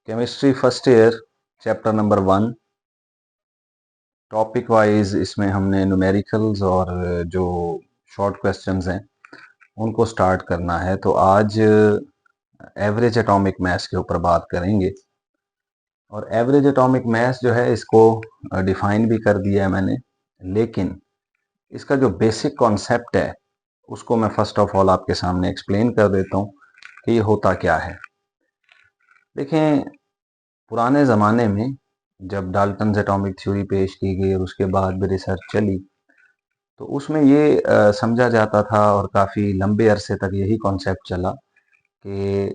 Chemistry first year chapter number 1 topic wise इसमें हमने numericals और जो शॉर्ट क्वेश्चंस हैं उनको स्टार्ट करना है। तो आज एवरेज एटॉमिक मास के ऊपर बात करेंगे। और एवरेज एटॉमिक मास जो है इसको डिफाइन भी कर दिया है मैंने, लेकिन इसका जो बेसिक कॉन्सेप्ट है उसको मैं फर्स्ट ऑफ ऑल आपके सामने एक्सप्लेन कर देता हूँ कि ये होता क्या है। देखें, पुराने ज़माने में जब डाल्टन्स एटॉमिक थ्योरी पेश की गई और उसके बाद भी रिसर्च चली, तो उसमें ये समझा जाता था और काफ़ी लंबे अरसे तक यही कॉन्सेप्ट चला कि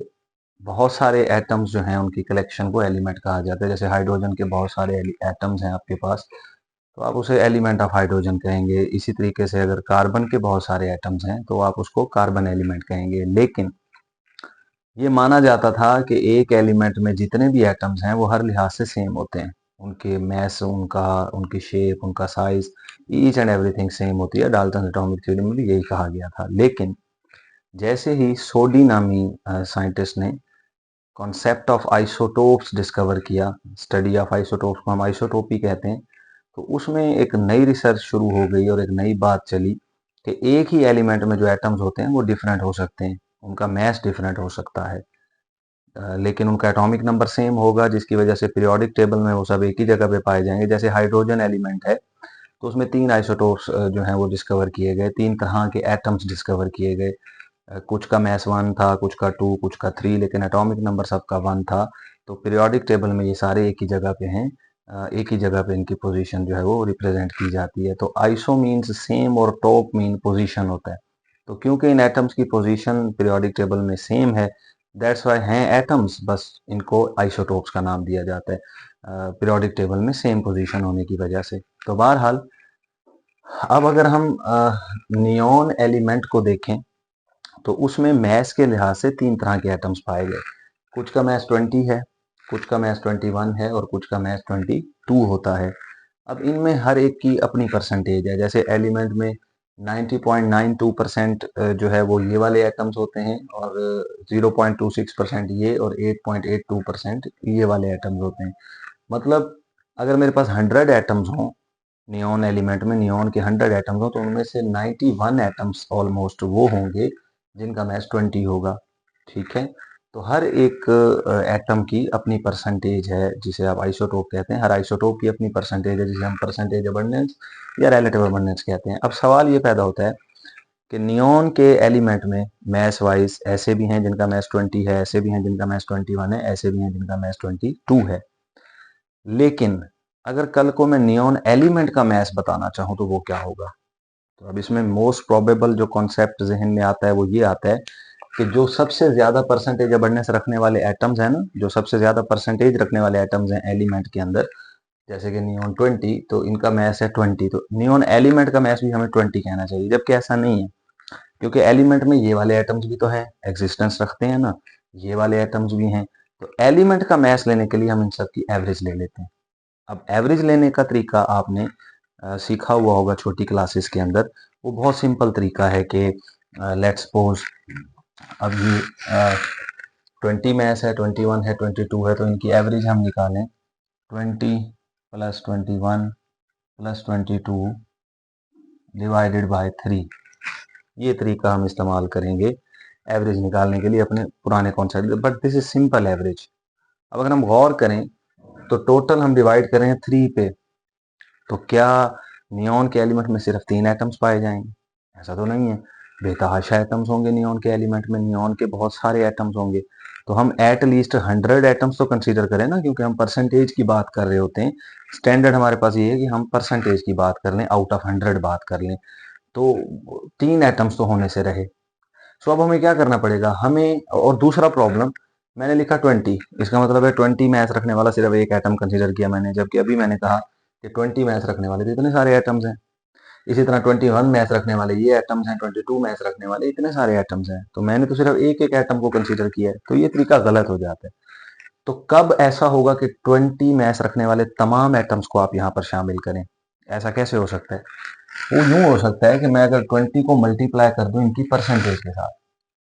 बहुत सारे एटम्स जो हैं उनकी कलेक्शन को एलिमेंट कहा जाता है। जैसे हाइड्रोजन के बहुत सारे एटम्स हैं आपके पास, तो आप उसे एलिमेंट ऑफ हाइड्रोजन कहेंगे। इसी तरीके से अगर कार्बन के बहुत सारे एटम्स हैं तो आप उसको कार्बन एलिमेंट कहेंगे। लेकिन ये माना जाता था कि एक एलिमेंट में जितने भी एटम्स हैं वो हर लिहाज से सेम होते हैं। उनके मैस, उनकी शेप, उनका size, each and everything same होती है। डाल्टन एटॉमिक थ्योरी में भी यही कहा गया था। लेकिन जैसे ही सोडी नामी साइंटिस्ट ने कॉन्सेप्ट ऑफ आइसोटोप्स डिस्कवर किया, स्टडी ऑफ आइसोटोप्स को हम आइसोटोपी कहते हैं, तो उसमें एक नई रिसर्च शुरू हो गई और एक नई बात चली कि एक ही एलिमेंट में जो एटम्स होते हैं वो डिफरेंट हो सकते हैं, उनका मैस डिफरेंट हो सकता है, लेकिन उनका एटॉमिक नंबर सेम होगा, जिसकी वजह से पीरियोडिक टेबल में वो सब एक ही जगह पे पाए जाएंगे। जैसे हाइड्रोजन एलिमेंट है तो उसमें 3 आइसोटोप्स जो हैं वो डिस्कवर किए गए, 3 तरह के एटम्स डिस्कवर किए गए। कुछ का मैस 1 था, कुछ का 2, कुछ का 3, लेकिन एटॉमिक नंबर सबका 1 था। तो पीरियोडिक टेबल में ये सारे एक ही जगह पे हैं, एक ही जगह पे इनकी पोजीशन जो है वो रिप्रेजेंट की जाती है। तो आइसो मीन्स सेम और टॉप मीन पोजीशन होता है। तो क्योंकि इन एटम्स की पोजीशन पीरियोडिक टेबल में सेम है, दैट्स वाई हैं एटम्स, बस इनको आइसोटोप्स का नाम दिया जाता है पीरियोडिक टेबल में सेम पोजीशन होने की वजह से। तो बहरहाल, अब अगर हम नियॉन एलिमेंट को देखें तो उसमें मैस के लिहाज से 3 तरह के एटम्स पाए गए। कुछ का मैस 20 है, कुछ का मैस 21 है और कुछ का मैस 22 होता है। अब इनमें हर एक की अपनी परसेंटेज है। जैसे एलिमेंट में 90.92% जो है वो ये वाले एटम्स होते हैं, और 0.26% ये, और 8.82% ये वाले एटम्स होते हैं। मतलब अगर मेरे पास 100 एटम्स हों नियॉन एलिमेंट में, नियॉन के 100 एटम्स हो, तो उनमें से 91 एटम्स ऑलमोस्ट वो होंगे जिनका मैस 20 होगा। ठीक है, तो हर एक एटम की अपनी परसेंटेज है जिसे आप आइसोटोप कहते हैं। हर आइसोटोप की अपनी परसेंटेज है जिसे हम परसेंटेज अबंडेंस या रिलेटिव अबंडेंस कहते हैं। अब सवाल ये पैदा होता है कि नियॉन के एलिमेंट में मैस वाइज ऐसे भी हैं जिनका मैस 20 है, ऐसे भी हैं जिनका मैस 21 है, ऐसे भी हैं जिनका मैस 22 है। लेकिन अगर कल को मैं नियॉन एलिमेंट का मैस बताना चाहूँ तो वो क्या होगा? तो अब इसमें मोस्ट प्रोबेबल जो कॉन्सेप्ट जहन में आता है वो ये आता है कि जो सबसे ज्यादा परसेंटेज अबंडेंस रखने वाले एटम्स हैं ना, जो सबसे ज्यादा परसेंटेज रखने वाले एटम्स हैं एलिमेंट के अंदर, जैसे कि नियॉन 20, तो इनका मैस है 20, तो नियॉन एलिमेंट का मैस भी हमें 20 कहना चाहिए। जबकि ऐसा नहीं है, क्योंकि एलिमेंट में ये वाले एटम्स भी तो है, एग्जिस्टेंस रखते हैं ना, ये वाले एटम्स भी हैं। तो एलिमेंट का मैस लेने के लिए हम इन सब की एवरेज ले लेते हैं। अब एवरेज लेने का तरीका आपने सीखा हुआ होगा छोटी क्लासेस के अंदर। वो बहुत सिंपल तरीका है कि लेट्स सपोज अब ये 20 मैथ्स है, 21 है, 22 है, तो इनकी एवरेज हम निकालें 20 प्लस 21 प्लस 22 डिवाइडेड बाय 3। ये तरीका हम इस्तेमाल करेंगे एवरेज निकालने के लिए अपने पुराने concept, but this is simple average. अब अगर हम गौर करें तो टोटल हम डिवाइड करें 3 पे, तो क्या नियॉन के एलिमेंट में सिर्फ 3 एटम्स पाए जाएंगे? ऐसा तो नहीं है, बेतहाशा एटम्स होंगे नियॉन के एलिमेंट में, नियॉन के बहुत सारे एटम्स होंगे। तो हम एट लीस्ट 100 एटम्स तो कंसीडर करें ना, क्योंकि हम परसेंटेज की बात कर रहे होते हैं। स्टैंडर्ड हमारे पास ये है कि हम परसेंटेज की बात कर लें, आउट ऑफ 100 बात कर लें, तो 3 एटम्स तो होने से रहे। सो अब हमें क्या करना पड़ेगा, हमें, और दूसरा प्रॉब्लम, मैंने लिखा 20, इसका मतलब है 20 मैथ्स रखने वाला सिर्फ एक एटम कंसीडर किया मैंने, जबकि अभी मैंने कहा कि 20 मैथ्स रखने वाले तो इतने सारे एटम्स हैं। इसी तरह 21 मैथ्स रखने वाले ये एटम्स हैं, 22 मैथ्स रखने वाले इतने सारे एटम्स हैं, तो मैंने तो सिर्फ एक एक एटम को कंसीडर किया है। तो ये तरीका गलत हो जाता है। तो कब ऐसा होगा कि 20 मैथ्स रखने वाले तमाम एटम्स को आप यहाँ पर शामिल करें? ऐसा कैसे हो सकता है? वो यूं हो सकता है कि मैं अगर 20 को मल्टीप्लाई कर दूं इनकी परसेंटेज के साथ,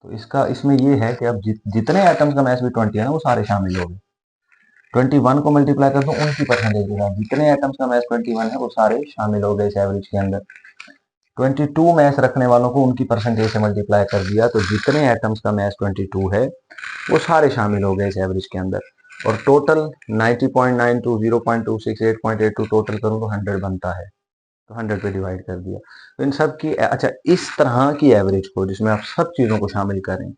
तो इसका इसमें ये है कि अब जितने एटम्स का मैस भी 20 है ना, वो सारे शामिल हो गए। 21 को मल्टीप्लाई कर दूं उनकी परसेंटेज के साथ, जितने एटम्स का मास 21 है वो सारे शामिल हो गए इस एवरेज के अंदर। 22 मास रखने वालों को उनकी परसेंटेज से मल्टीप्लाई कर दिया, तो जितने एटम्स का मास 22 है वो सारे शामिल हो गए इस एवरेज के अंदर। और टोटल 90.92, 0.26, 8.82 टोटल करूं तो 100 बनता है, तो 100 पे डिवाइड कर दिया। तो इन सब की अच्छा, इस तरह की एवरेज को जिसमें आप सब चीजों को शामिल करें,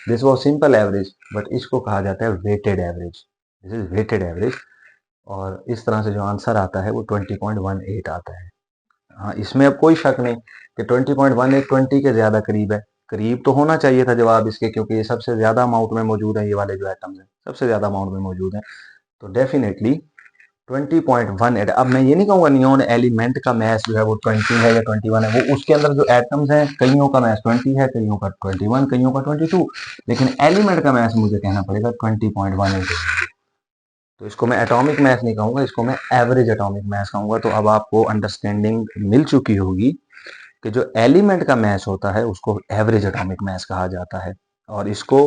this was simple average, but इसको कहा जाता है weighted average. This is weighted average. और इस तरह से जो आंसर आता है वो 20.18 आता है। हाँ, इसमें अब कोई शक नहीं कि 20.18 20 के ज्यादा करीब है। करीब तो होना चाहिए था जवाब इसके, क्योंकि ये सबसे ज्यादा अमाउंट में मौजूद है, ये वाले जो एटम्स हैं सबसे ज्यादा अमाउंट में मौजूद है। तो डेफिनेटली 20.18। अब मैं ये नहीं कहूंगा नियोन एलिमेंट का मास जो है वो 20 है या 21 है, वो उसके अंदर जो एटम्स हैं कईयों का मास 20 है, कईयों का 21, कईयों का 22, लेकिन एलिमेंट का मास मुझे कहना पड़ेगा 20.18। तो इसको मैं एटॉमिक मास नहीं कहूंगा, इसको मैं एवरेज एटॉमिक मास कहूंगा। तो अब आपको अंडरस्टैंडिंग मिल चुकी होगी कि जो एलिमेंट का मास होता है उसको एवरेज एटॉमिक मास कहा जाता है, और इसको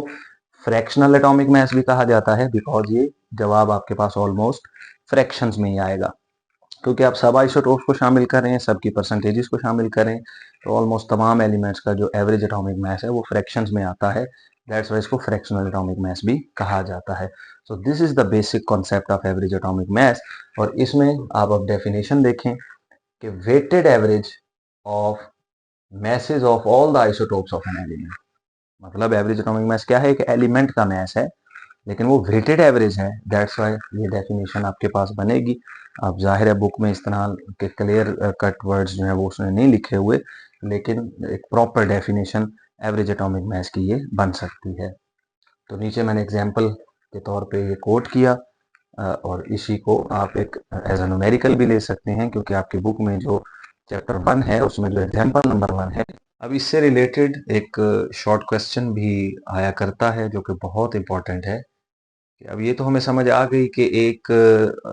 फ्रैक्शनल एटॉमिक मास भी कहा जाता है, बिकॉज ये जवाब आपके पास ऑलमोस्ट फ्रैक्शंस में ही आएगा, क्योंकि आप सब आइसोटोप्स को शामिल करें, सबकी परसेंटेजेस को शामिल करें, तो ऑलमोस्ट तमाम एलिमेंट्स का जो एवरेज एटॉमिक मास है वो फ्रैक्शंस में आता है। दैट्स वाई इसको फ्रैक्शनल एटॉमिक मास भी कहा जाता है। So this is the basic concept of average atomic mass. और इसमें आप अब डेफिनेशन देखें कि weighted average of masses of all the isotopes of an element। मतलब एवरेज एटॉमिक मास क्या है, एक एलिमेंट का मास है, लेकिन वो वेटेड एवरेज है। दैट्स वाई ये डेफिनेशन आपके पास बनेगी। अब जाहिर है बुक में इस तरह के क्लियर कट वर्ड्स जो है वो उसने नहीं लिखे हुए, लेकिन एक प्रॉपर डेफिनेशन एवरेज एटॉमिक मास की ये बन सकती है। तो नीचे मैंने एग्जांपल के तौर पे ये कोट किया, और इसी को आप एक एज अ न्यूमेरिकल भी ले सकते हैं, क्योंकि आपकी बुक में जो चैप्टर 1 है उसमें जो एग्जांपल नंबर 1 है। अब इससे रिलेटेड एक शॉर्ट क्वेश्चन भी आया करता है जो कि बहुत इंपॉर्टेंट है। कि अब ये तो हमें समझ आ गई कि एक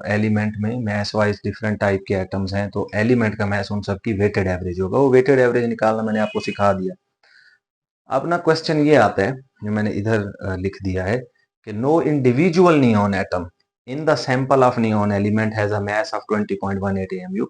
एलिमेंट में मैस वाइज डिफरेंट टाइप के एटम्स हैं, तो एलिमेंट का मैस उन सब की वेटेड एवरेज होगा। वो वेटेड एवरेज निकालना मैंने आपको सिखा दिया। अब ना क्वेश्चन ये आता है जो मैंने इधर लिख दिया है कि no individual neon atom in the sample of neon element has a mass of 20.18 AMU।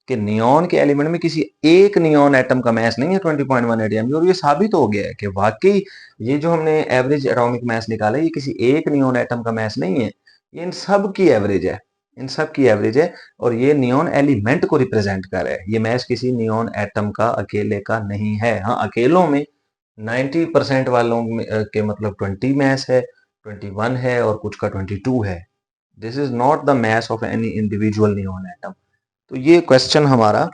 कि नियॉन के एलिमेंट में किसी एक नियॉन एटम का मास नहीं है 20.18 AMU, और ये साबित हो गया है कि वाकई ये जो हमने एवरेज एटॉमिक मास निकाला है ये किसी एक नियॉन एटम का मास नहीं है, ये इन सब की एवरेज है, इन सब की एवरेज है। और ये नियॉन एलिमेंट को रिप्रेजेंट कर रहा है, ये मास किसी नियॉन एटम का अकेले का नहीं है। हाँ, अकेलों में 90% वालों में के मतलब 20 मास है, 21 है और कुछ का 22 है। This is not the mass of any individual neon atom. तो ये क्वेश्चन हमारा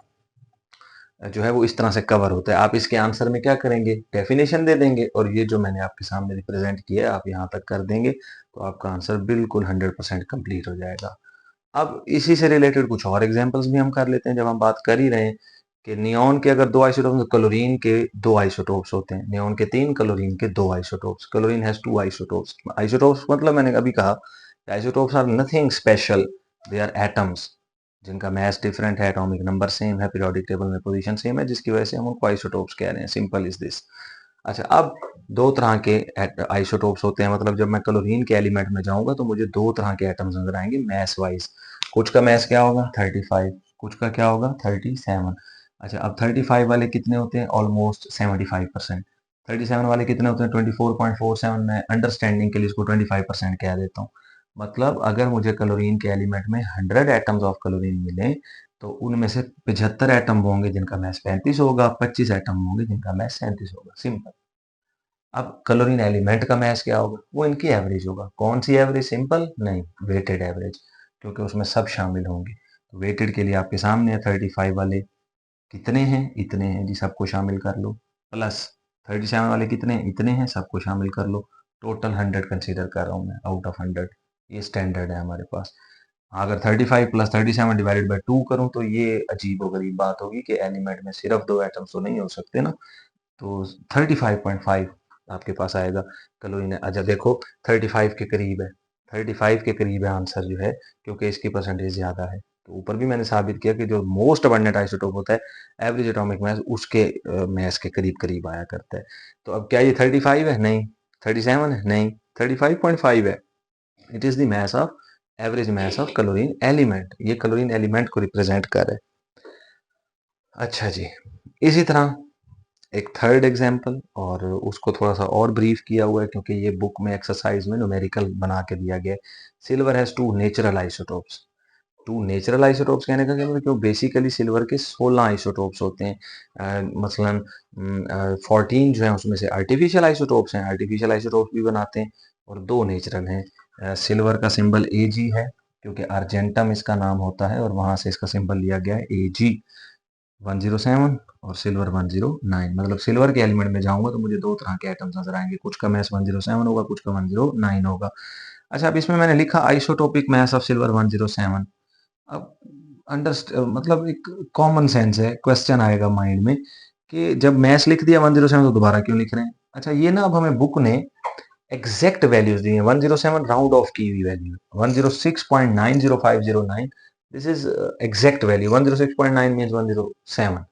जो है वो इस तरह से कवर होता है। आप इसके आंसर में क्या करेंगे, डेफिनेशन दे देंगे, और ये जो मैंने आपके सामने रिप्रेजेंट किया है आप यहाँ तक कर देंगे, तो आपका आंसर बिल्कुल 100% कंप्लीट हो जाएगा। अब इसी से रिलेटेड कुछ और एग्जांपल्स भी हम कर लेते हैं, जब हम बात कर ही रहे हैं कि नियॉन के अगर दो आइसोटोप्स, क्लोरीन के दो आइसोटोप्स होते हैं, नियॉन के 3, क्लोरीन के 2 isotopes. Chlorine has 2 isotopes. Isotopes मतलब मैंने अभी कहा isotopes are nothing special, they are atoms जिनका मास डिफरेंट है, एटॉमिक नंबर सेम है, पीरियोडिक टेबल में पोजीशन सेम है, जिसकी वजह से हम उनको आइसोटोप्स कह रहे हैं। Simple is this. अच्छा, अब दो तरह के आइसोटोप्स होते हैं, मतलब जब मैं क्लोरीन के एलिमेंट में जाऊंगा तो मुझे दो तरह के एटम्स नजर आएंगे मैस वाइज। कुछ का मैस क्या होगा 35, कुछ का क्या होगा 37। अच्छा, अब 35 वाले कितने होते हैं, ऑलमोस्ट 75%। 37 वाले कितने होते हैं 24.47। मैं अंडरस्टैंडिंग के लिए इसको 25% कह देता हूँ। मतलब अगर मुझे क्लोरीन के एलिमेंट में 100 एटम्स ऑफ क्लोरीन मिले, तो उनमें से 75 एटम होंगे जिनका मैस 35 होगा, 25 एटम होंगे जिनका मैस 37 होगा। सिंपल। अब क्लोरीन एलिमेंट का मैस क्या होगा, वो इनकी एवरेज होगा। कौन सी एवरेज, सिंपल नहीं, वेटेड एवरेज, क्योंकि उसमें सब शामिल होंगे। तो वेटेड के लिए आपके सामने है 35 वाले कितने हैं, इतने हैं जी, सबको शामिल कर लो। प्लस 37 वाले कितने हैं, इतने हैं, सबको शामिल कर लो। टोटल 100 कंसीडर कर रहा हूँ मैं आउट ऑफ 100। ये स्टैंडर्ड है हमारे पास। अगर 35 प्लस 37 डिवाइडेड बाई 2 करूँ तो ये अजीब गरीब बात होगी कि एलिमेंट में सिर्फ दो एटम्स तो नहीं हो सकते ना। तो 35.5 आपके पास आएगा क्लोरीन। अच्छा देखो 35 के करीब है, 35 के करीब है आंसर जो है, क्योंकि इसकी परसेंटेज ज्यादा है। तो ऊपर भी मैंने साबित किया कि जो मोस्ट अबंडेंट आइसोटोप होता है एवरेज एटॉमिक मास उसके मास के करीब करीब आया करता है। तो अब क्या ये 35 है, नहीं। 37 है, नहीं। 35.5 है। It is the mass of average mass of chlorine element, ये क्लोरीन एलिमेंट को रिप्रेजेंट कर रहा है। अच्छा जी, इसी तरह एक थर्ड एग्जाम्पल, और उसको थोड़ा सा और ब्रीफ किया हुआ है क्योंकि ये बुक में एक्सरसाइज में न्यूमेरिकल बना के दिया गया है। Silver has two natural isotopes. Two natural isotopes कहने का क्या मतलब, क्यों बेसिकली सिल्वर के 16 आइसोटोप्स होते हैं। मसलन 14 जो है उसमें से आर्टिफिशियल आइसोटोप्स हैं, आर्टिफिशियल आइसोटोप्स भी बनाते हैं, और दो नेचुरल हैं। सिल्वर का सिंबल Ag है क्योंकि अर्जेंटम इसका नाम होता है, और वहां से इसका सिंबल लिया गया है Ag 107, और सिल्वर 109। मतलब सिल्वर के एलिमेंट में जाऊंगा तो मुझे दो तरह के एटम्स नजर आएंगे, कुछ का मैस 107 होगा, कुछ का 109 होगा। अच्छा, अब इसमें मैंने लिखा आइसोटोपिक मैस ऑफ सिल्वर 107। अब मतलब एक कॉमन सेंस है, क्वेश्चन आएगा माइंड में कि जब मैथ्स लिख दिया 107 तो दोबारा क्यों लिख रहे हैं। अच्छा, ये ना अब हमें बुक ने एग्जैक्ट वैल्यूज दी हैं। 107 राउंड ऑफ की हुई value, 106.90509, this is exact value. 106.9 means 107,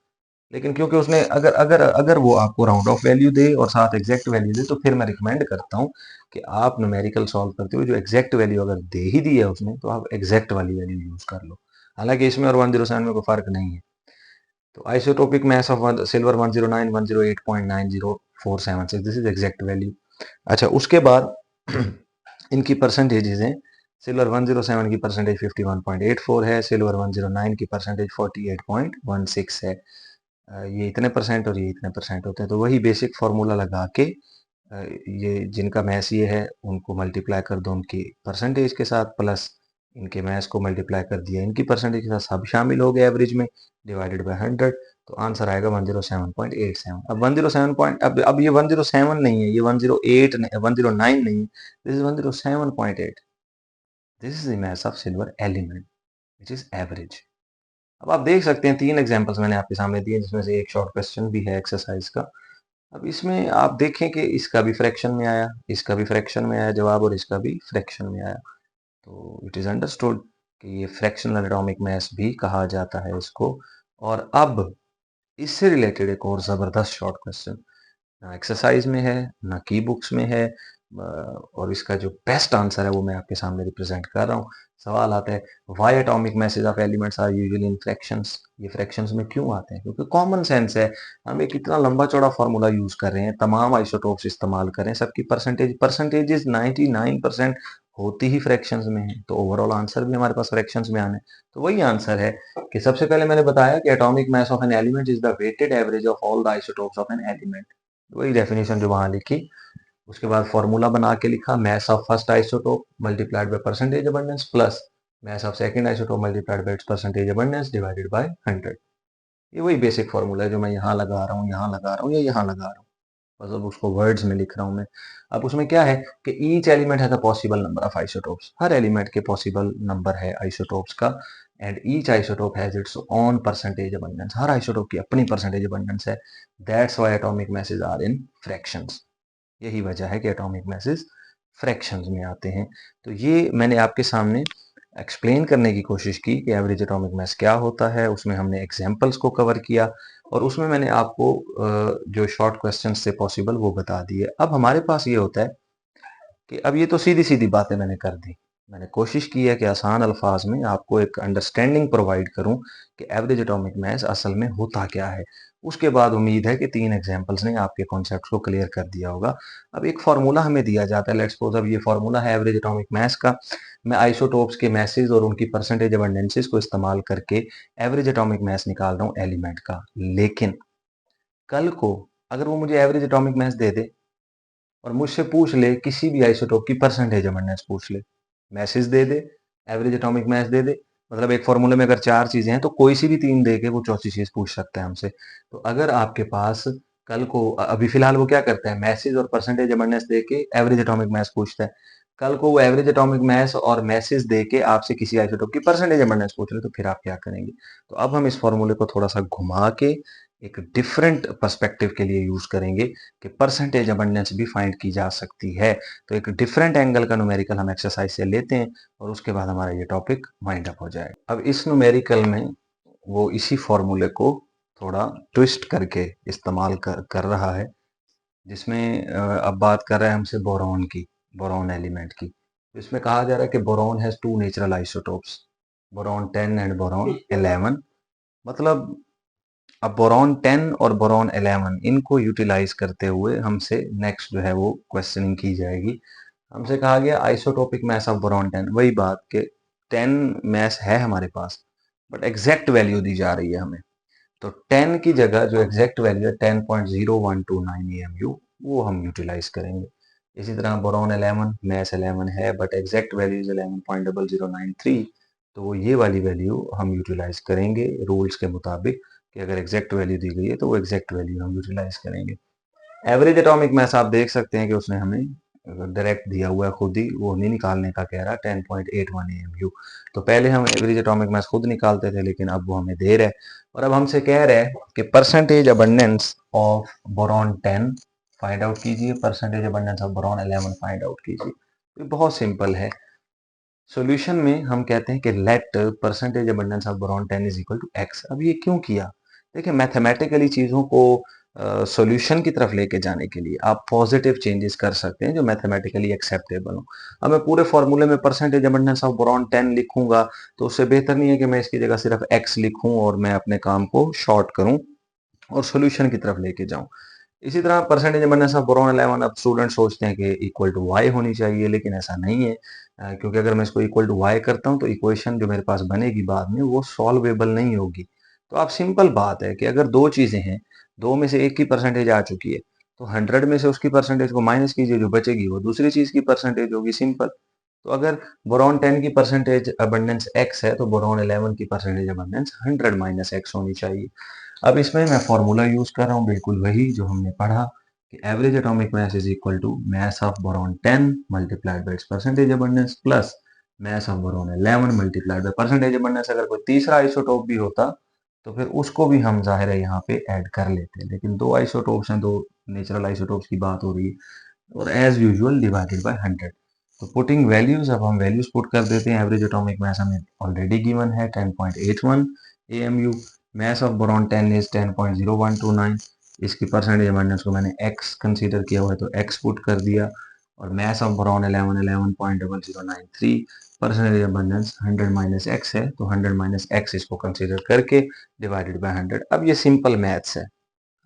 लेकिन क्योंकि उसने अगर अगर अगर वो आपको राउंड ऑफ वैल्यू दे और साथ एग्जैक्ट वैल्यू दे, तो फिर मैं रिकमेंड करता हूँ कि आप न्यूमेरिकल सॉल्व करते हुए जो एग्जैक्ट वैल्यू अगर दे ही दी है उसने, तो आप एग्जैक्ट वाली वैल्यू यूज कर लो। हालांकि इसमें और 107 में कोई फर्क नहीं है। तो isotopic mass of silver 109 108.90476, this is exact value. अच्छा, उसके बाद इनकी परसेंटेजेस हैं। सिल्वर 107 की परसेंटेज 51.84 है, सिल्वर 109 की परसेंटेज 48.16 है। ये इतने परसेंट और ये इतने परसेंट होते हैं, तो वही बेसिक फार्मूला लगा के ये जिनका मैस ये है उनको मल्टीप्लाई कर दो उनकी परसेंटेज के साथ, प्लस इनके मैस को मल्टीप्लाई कर दिया इनकी परसेंटेज के साथ, सब शामिल हो गए एवरेज में, डिवाइडेड बाय 100, तो आंसर आएगा 107.87। अब 107 पॉइंट, अब ये 107 नहीं है, ये 108 109 नहीं है, this is 107.8। This is the mass of silver element which is average. अब आप देख सकते हैं तीन एग्जांपल्स मैंने आपके सामने दिए, जिसमें से एक शॉर्ट क्वेश्चन भी है एक्सरसाइज का। अब इसमें आप देखें कि इसका भी फ्रैक्शन में आया, इसका भी फ्रैक्शन में आया जवाब, और इसका भी फ्रैक्शन में आया। तो इट इज अंडरस्टूड कि ये फ्रैक्शनल एटॉमिक मास भी कहा जाता है इसको। और अब इससे रिलेटेड एक और जबरदस्त शॉर्ट क्वेश्चन, ना एक्सरसाइज में है ना की बुक्स में है, और इसका जो बेस्ट आंसर है वो मैं आपके सामने रिप्रेजेंट कर रहा हूँ। सवाल आता है, why atomic masses of elements are usually in fractions. ये फ्रैक्शंस में क्यों आते हैं? क्योंकि कॉमन सेंस है। हम एक इतना लंबा चौड़ा फॉर्मूला यूज कर रहे हैं, तमाम आइसोटोप्स इस्तेमाल कर रहे हैं, सबकी परसेंटेजेस 99% होती ही फ्रैक्शंस में है, तो ओवरऑल आंसर भी हमारे पास फ्रैक्शंस में आने। तो वही आंसर है कि सबसे पहले मैंने बताया कि atomic mass of an element is the weighted average of all the isotopes of an element. वही डेफिनेशन जो वहां लिखी, उसके बाद फॉर्मूला बना के लिखा, mass of first isotope multiplied by percentage abundance plus mass of second isotope multiplied by its percentage abundance divided by 100। ये वही बेसिक फॉर्मूला है जो मैं यहाँ लगा रहा हूँ, यहाँ लगा रहा हूँ, या यहाँ लगा रहा हूँ, बस अब उसको वर्ड्स में लिख रहा हूँ मैं। अब उसमें क्या है कि ईच एलिमेंट है the possible number of isotopes, हर एलिमेंट के पॉसिबल नंबर है आइसोटोप्स का, and each isotope has its own percentage abundance, हर आइसोटोप की अपनी परसेंटेज अबंडेंस है। That's why atomic masses are in fractions. यही वजह है कि एटॉमिक मैसेज फ्रैक्शंस में आते हैं। तो ये मैंने आपके सामने एक्सप्लेन करने की कोशिश की कि एवरेज एटॉमिक मास क्या होता है, उसमें हमने एग्जांपल्स को कवर किया, और उसमें मैंने आपको जो शॉर्ट क्वेश्चन से पॉसिबल वो बता दिए। अब हमारे पास ये होता है कि अब ये तो सीधी सीधी बातें मैंने कर दी, मैंने कोशिश की है कि आसान अल्फाज में आपको एक अंडरस्टैंडिंग प्रोवाइड करूं कि एवरेज एटॉमिक मास असल में होता क्या है। उसके बाद उम्मीद है कि तीन एग्जांपल्स ने आपके कॉन्सेप्ट को क्लियर कर दिया होगा। अब एक फार्मूला हमें दिया जाता है, लेट्स सपोज अब ये फार्मूला है एवरेज एटॉमिक मास का। मैं आइसोटोप्स के मैसेज और उनकी परसेंटेज अबंडेंसेस को इस्तेमाल करके एवरेज एटॉमिक मास निकाल रहा हूँ एलिमेंट का। लेकिन कल को अगर वो मुझे एवरेज एटॉमिक मास दे दे और मुझसे पूछ ले किसी भी आइसोटोप की परसेंटेज अबंडेंस पूछ ले, मैसेज दे दे, एवरेज एटॉमिक मास दे दे, मतलब एक फॉर्मूले में अगर चार चीजें हैं तो कोई सी भी तीन दे के वो चौथी चीज पूछ सकता है हमसे। तो अगर आपके पास कल को अभी फिलहाल वो क्या करता है, मैसेज और परसेंटेज अबंडेंस दे के एवरेज एटॉमिक मास पूछता है। कल को वो एवरेज एटॉमिक मास और मैसेज दे के आपसे किसी आइसोटोप की परसेंटेज अबंडेंस पूछ ले, तो फिर आप क्या करेंगे? तो अब हम इस फॉर्मूले को थोड़ा सा घुमा के एक डिफरेंट पर्सपेक्टिव के लिए यूज करेंगे कि परसेंटेज अबंडेंस भी फाइंड की जा सकती है। तो एक डिफरेंट एंगल का न्यूमेरिकल हम एक्सरसाइज से लेते हैं, और उसके बाद हमारा ये टॉपिक वाइंड अप हो जाएगा। अब इस न्यूमेरिकल में वो इसी फॉर्मूले को थोड़ा ट्विस्ट करके इस्तेमाल कर रहा है, जिसमें अब बात कर रहा है हमसे बोरॉन की, बोरॉन एलिमेंट की। इसमें कहा जा रहा है कि boron has two natural isotopes, boron 10 and boron 11। मतलब अब बोरॉन 10 और बोरॉन 11 इनको यूटिलाइज करते हुए हमसे नेक्स्ट जो है वो क्वेश्चनिंग की जाएगी। हमसे कहा गया आइसोटोपिक मैस ऑफ बोरॉन 10, वही बात कि 10 मैस है हमारे पास बट एग्जैक्ट वैल्यू दी जा रही है हमें। तो 10 की जगह जो एग्जैक्ट वैल्यू है 10.0129 एएमयू वो हम यूटिलाइज करेंगे। इसी तरह बोरॉन 11 मैस 11 है बट एग्जैक्ट वैल्यू इज 11.0093, तो वो ये वाली वैल्यू हम यूटिलाइज करेंगे रूल्स के मुताबिक कि अगर एग्जैक्ट वैल्यू दी गई है तो वो एग्जैक्ट वैल्यू हम यूटिलाइज करेंगे। एवरेज एटॉमिक मास आप देख सकते हैं कि उसने हमें डायरेक्ट दिया हुआ है, खुद ही वो नहीं निकालने का कह रहा 10.81 एएमयू। तो पहले हम एवरेज एटॉमिक मास खुद निकालते थे लेकिन अब वो हमें दे रहा है और अब हमसे कह रहा है कि percentage abundance of boron 10 find out कीजिए, percentage abundance of boron 11 find out कीजिए। तो बहुत सिंपल है। सॉल्यूशन में हम कहते हैं कि let percentage abundance of boron 10 is equal to X. अब ये क्यों किया? देखिए मैथमेटिकली चीज़ों को सॉल्यूशन की तरफ लेके जाने के लिए आप पॉजिटिव चेंजेस कर सकते हैं जो मैथमेटिकली एक्सेप्टेबल हो। अब मैं पूरे फॉर्मूले में परसेंटेज अबंडेंस ऑफ बोरॉन 10 लिखूंगा तो उससे बेहतर नहीं है कि मैं इसकी जगह सिर्फ एक्स लिखूं और मैं अपने काम को शॉर्ट करूं और सॉल्यूशन की तरफ लेके जाऊं। इसी तरह परसेंटेज अबंडेंस ऑफ बोरॉन 11 अब स्टूडेंट सोचते हैं कि इक्वल टू वाई होनी चाहिए, लेकिन ऐसा नहीं है क्योंकि अगर मैं इसको इक्वल टू वाई करता हूं तो इक्वेशन जो मेरे पास बनेगी बाद में वो सॉल्वेबल नहीं होगी। तो आप सिंपल बात है कि अगर दो चीजें हैं, दो में से एक की परसेंटेज आ चुकी है तो 100 में से उसकी परसेंटेज को माइनस कीजिए, जो बचेगी वो दूसरी चीज की परसेंटेज होगी, सिंपल। तो अगर बोरॉन 10 की परसेंटेज अबंडेंस एक्स है तो बोरॉन 11 की परसेंटेज अबंडेंस 100 माइनस एक्स होनी चाहिए। अब इसमें मैं फॉर्मूला यूज कर रहा हूँ बिल्कुल वही जो हमने पढ़ा कि average atomic mass is equal to mass of boron 10 multiplied by its percentage abundance plus mass of boron 11 multiplied by percentage abundance. अगर कोई तीसरा आइसोटोप भी होता तो फिर उसको भी हम जाहिर है यहाँ पे ऐड कर लेते, लेकिन दो आइसोटोप्स हैं, दो नेचुरल आइसोटोप्स की बात हो रही है और एज यूजुअल डिवाइडेड बाय 100। तो पुटिंग वैल्यूज, अब हम वैल्यूज पुट कर देते हैं। एवरेज एटॉमिक मास हमें ऑलरेडी गिवन है 10.81 AMU. Mass of boron 10 is 10.0129। इसकी परसेंटेज अबंडेंस को मैंने x कंसीडर किया हुआ है तो x पुट कर दिया। और मास of boron 11 11.0093, percentage abundance 100 minus x है तो 100 माइनस एक्स इसको कंसीडर करके डिवाइडेड बाय 100। अब ये सिंपल मैथ्स है,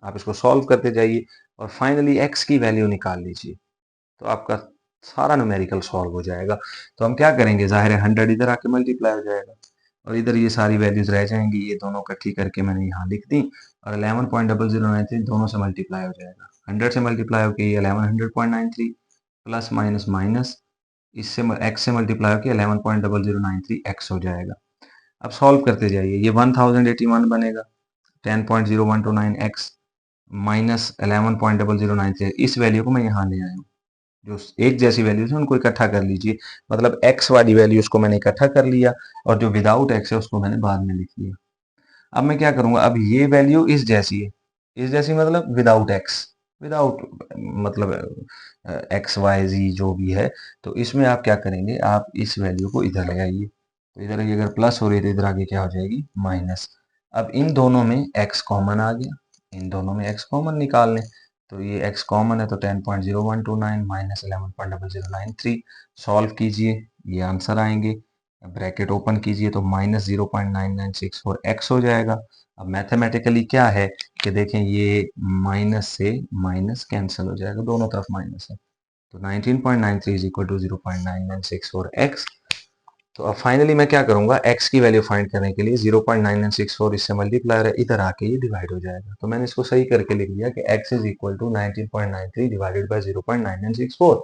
आप इसको सॉल्व करते जाइए और फाइनली x की वैल्यू निकाल लीजिए तो आपका सारा न्यूमेरिकल सॉल्व हो जाएगा। तो हम क्या करेंगे, जाहिर है 100 इधर आके मल्टीप्लाई हो जाएगा और इधर ये सारी वैल्यूज रह जाएंगी, ये दोनों इकट्ठी करके मैंने यहाँ लिख दी और 11.0093 दोनों से मल्टीप्लाई हो जाएगा। 100 से मल्टीप्लाई होकर ये 1100.93 प्लस माइनस माइनस इससे x से मल्टीप्लाई होकर 11.0093 x हो जाएगा। अब सॉल्व करते जाइए, ये 1081 बनेगा 10.0129 x माइनस 11.0093। इस वैल्यू को मैं यहाँ ले आया हूँ, जो एक जैसी वैल्यूज है उनको इकट्ठा कर लीजिए। मतलब x वाली वैल्यूज को मैंने इकट्ठा कर लिया और जो विदाउट x है उसको मैंने बाद में लिख लिया। अब मैं क्या करूंगा, अब ये वैल्यू इस जैसी है, इस जैसी मतलब विदाउट x, विदाउट मतलब एक्स वाई जी जो भी है। तो इसमें आप क्या करेंगे, आप इस वैल्यू को इधर ले आइए, तो इधर ये अगर प्लस हो रही है तो इधर आगे क्या हो जाएगी माइनस। अब इन दोनों में x कॉमन आ गया, इन दोनों में x कॉमन निकाल लें तो ये x कॉमन है तो 10.0129 माइनस 11.0093 सॉल्व कीजिए, ये आंसर आएंगे। ब्रैकेट ओपन कीजिए तो माइनस 0.9964 एक्स हो जाएगा। अब मैथमेटिकली क्या है कि देखें ये माइनस से माइनस कैंसिल हो जाएगा, दोनों तरफ माइनस है तो 19.93 इज इक्वल टू 0.9964 एक्स। तो अब फाइनली मैं क्या करूंगा, x की वैल्यू फाइंड करने के लिए 0.9964 इससे मल्टीप्लाई है, इधर आके ये डिवाइड हो जाएगा। तो मैंने इसको सही करके लिख दिया कि x is equal to 19.93 divided by 0.9964।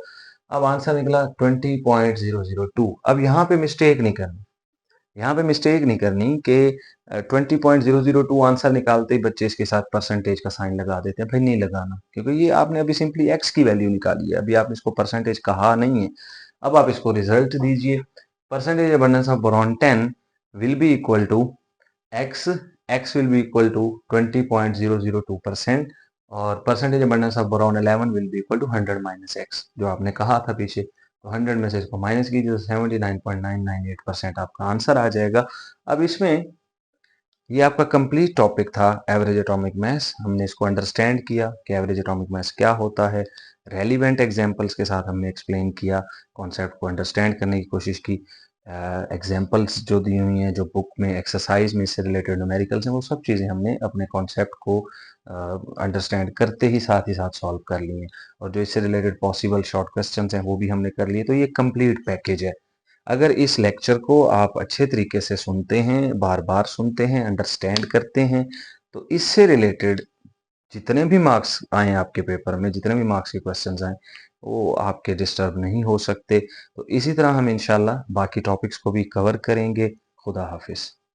अब आंसर निकला 20.002। अब यहाँ पे मिस्टेक नहीं करनी, यहाँ पे मिस्टेक नहीं करनी कि 20.002 आंसर निकालते ही बच्चे इसके साथ परसेंटेज का साइन लगा देते हैं। भाई नहीं लगाना, क्योंकि ये आपने अभी सिंपली x की वैल्यू निकाली है, अभी आपने इसको परसेंटेज कहा नहीं है। अब आप इसको रिजल्ट दीजिए, percentage abundance of boron 10 will be equal to x, x will be equal to 20.002% और percentage abundance of boron 11 will be equal to 100 minus x, जो आपने कहा था पीछे। तो 100 में से इसको माइनस कीजिए तो 79.998% आपका आंसर आ जाएगा। अब इसमें ये आपका कंप्लीट टॉपिक था एवरेज एटॉमिक मास। हमने इसको अंडरस्टैंड किया कि एवरेज एटॉमिक मास क्या होता है, रेलिवेंट एग्जांपल्स के साथ हमने एक्सप्लेन किया, कॉन्सेप्ट को अंडरस्टैंड करने की कोशिश की। एग्जांपल्स जो दी हुई हैं, जो बुक में एक्सरसाइज में इससे रिलेटेड न्यूमेरिकल्स हैं, वो सब चीज़ें हमने अपने कॉन्सेप्ट को अंडरस्टैंड करते ही साथ सॉल्व कर ली हैं। और जो इससे रिलेटेड पॉसिबल शॉर्ट क्वेश्चन हैं वो भी हमने कर लिए। तो ये कंप्लीट पैकेज है। अगर इस लेक्चर को आप अच्छे तरीके से सुनते हैं, बार-बार सुनते हैं, अंडरस्टैंड करते हैं, तो इससे रिलेटेड जितने भी मार्क्स आए आपके पेपर में, जितने भी मार्क्स के क्वेश्चंस आए, वो आपके डिस्टर्ब नहीं हो सकते। तो इसी तरह हम इंशाल्लाह बाकी टॉपिक्स को भी कवर करेंगे। खुदा हाफिज़।